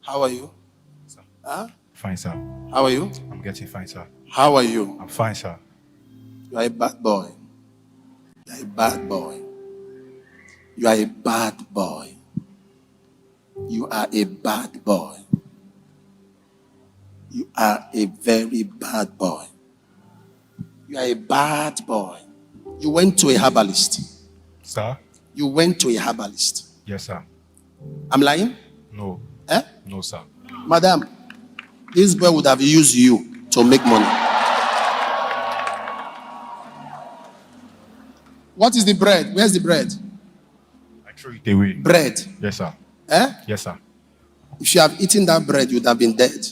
How are you? Sir. Huh? Fine, sir. How are you? I'm getting fine, sir. How are you? I'm fine, sir. You are a bad boy. You are a bad boy. You are a bad boy. You are a bad boy. You are a very bad boy. You are a bad boy. You went to a herbalist. Sir? You went to a herbalist. Yes, sir. I'm lying? No. Eh? No, sir. Madam, this boy would have used you to make money. What is the bread? Where's the bread? I threw it away. Bread. Yes, sir. Eh? Yes, sir. If you have eaten that bread, you would have been dead.